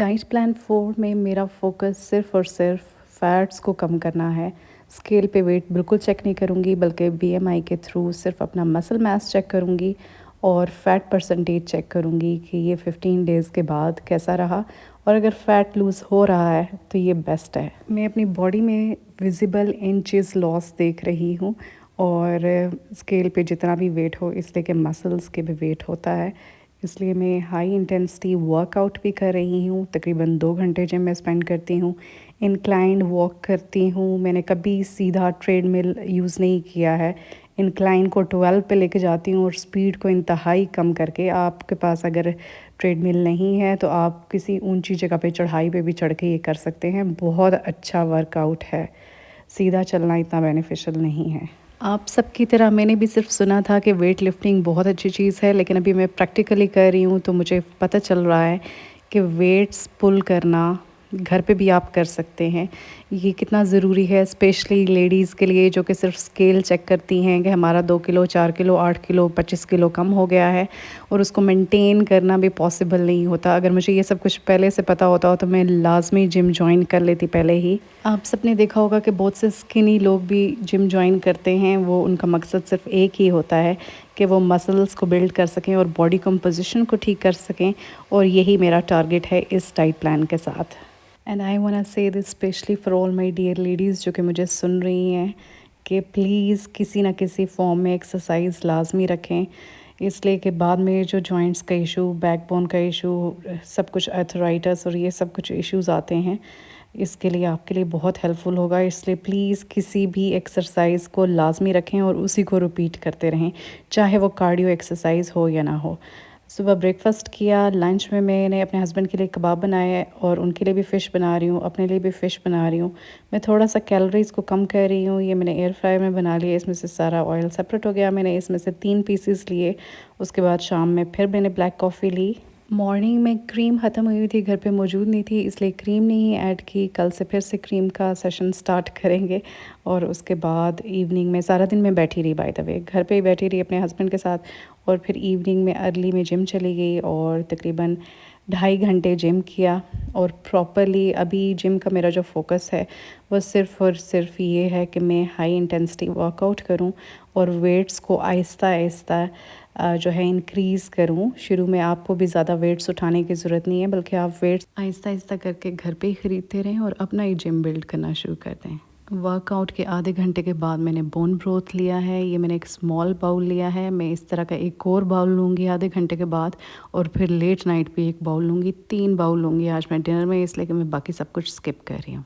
Diet plan 4 में मेरा focus सिर्फ़ और सिर्फ फ़ैट्स को कम करना है। स्केल पे वेट बिल्कुल चेक नहीं करूँगी, बल्कि बीएमआई के थ्रू सिर्फ अपना मसल मास चेक करूँगी और फ़ैट परसेंटेज चेक करूँगी कि ये 15 डेज़ के बाद कैसा रहा। और अगर फ़ैट लूज़ हो रहा है तो ये बेस्ट है। मैं अपनी बॉडी में विज़िबल इंचेस लॉस देख रही हूँ और स्केल पे जितना भी वेट हो, इसलिए कि मसल्स के भी वेट होता है, इसलिए मैं हाई इंटेंसिटी वर्कआउट भी कर रही हूँ। तकरीबन 2 घंटे जिम में स्पेंड करती हूँ। इंक्लाइंड वॉक करती हूँ। मैंने कभी सीधा ट्रेडमिल यूज़ नहीं किया है। इंक्लाइन को 12 पे लेके जाती हूँ और स्पीड को इंतहाई कम करके। आपके पास अगर ट्रेडमिल नहीं है तो आप किसी ऊंची जगह पे, चढ़ाई पे भी चढ़ के ये कर सकते हैं। बहुत अच्छा वर्कआउट है। सीधा चलना इतना बेनिफिशियल नहीं है। आप सबकी तरह मैंने भी सिर्फ सुना था कि वेट लिफ्टिंग बहुत अच्छी चीज़ है, लेकिन अभी मैं प्रैक्टिकली कर रही हूँ तो मुझे पता चल रहा है कि वेट्स पुल करना घर पे भी आप कर सकते हैं। ये कितना ज़रूरी है, स्पेशली लेडीज़ के लिए जो कि सिर्फ स्केल चेक करती हैं कि हमारा 2 किलो, 4 किलो, 8 किलो, 25 किलो कम हो गया है और उसको मेंटेन करना भी पॉसिबल नहीं होता। अगर मुझे ये सब कुछ पहले से पता होता हो तो मैं लाजमी जिम जॉइन कर लेती पहले ही। आप सबने देखा होगा कि बहुत से स्किनी लोग भी जिम जॉइन करते हैं। वो उनका मकसद सिर्फ एक ही होता है कि वो मसल्स को बिल्ड कर सकें और बॉडी कंपोजिशन को ठीक कर सकें, और यही मेरा टारगेट है इस डाइट प्लान के साथ। And I want say this specially for all my dear ladies जो कि मुझे सुन रही हैं कि प्लीज़ किसी ना किसी फॉर्म में एक्सरसाइज लाजमी रखें, इसलिए कि बाद में जो जॉइंट्स का इशू, बैकबोन का इशू, सब कुछ आर्थराइटिस और ये सब कुछ इश्यूज आते हैं, इसके लिए आपके लिए बहुत हेल्पफुल होगा। इसलिए प्लीज़ किसी भी एक्सरसाइज को लाजमी रखें और उसी को रिपीट करते रहें, चाहे वो कार्डियो एक्सरसाइज हो या ना हो। सुबह ब्रेकफास्ट किया, लंच में मैंने अपने हस्बैंड के लिए कबाब बनाए और उनके लिए भी फ़िश बना रही हूँ, अपने लिए भी फ़िश बना रही हूँ। मैं थोड़ा सा कैलोरीज़ को कम कर रही हूँ। ये मैंने एयर फ्रायर में बना लिया, इसमें से सारा ऑयल सेपरेट हो गया। मैंने इसमें से 3 पीसेस लिए। उसके बाद शाम में फिर मैंने ब्लैक कॉफ़ी ली। मॉर्निंग में क्रीम ख़त्म हुई थी, घर पे मौजूद नहीं थी, इसलिए क्रीम नहीं ऐड की। कल से फिर से क्रीम का सेशन स्टार्ट करेंगे। और उसके बाद इवनिंग में सारा दिन मैं बैठी रही, बाय द वे घर पे ही बैठी रही अपने हस्बैंड के साथ। और फिर इवनिंग में अर्ली में जिम चली गई और तकरीबन 2.5 घंटे जिम किया। और प्रॉपरली अभी जिम का मेरा जो फोकस है वो सिर्फ़ और सिर्फ ये है कि मैं हाई इंटेंसिटी वर्कआउट करूं और वेट्स को आहिस्ता आहिस्ता जो है इंक्रीज़ करूं। शुरू में आपको भी ज़्यादा वेट्स उठाने की ज़रूरत नहीं है, बल्कि आप वेट्स आहिस्ता आहिस्ता करके घर पे ही ख़रीदते रहें और अपना ही जिम बिल्ड करना शुरू कर दें। वर्कआउट के आधे घंटे के बाद मैंने बोन ब्रोथ लिया है। ये मैंने एक स्मॉल बाउल लिया है। मैं इस तरह का एक और बाउल लूँगी आधे घंटे के बाद, और फिर लेट नाइट पे एक बाउल लूँगी। 3 बाउल लूँगी आज मैं डिनर में, इसलिए कि मैं बाकी सब कुछ स्किप कर रही हूँ।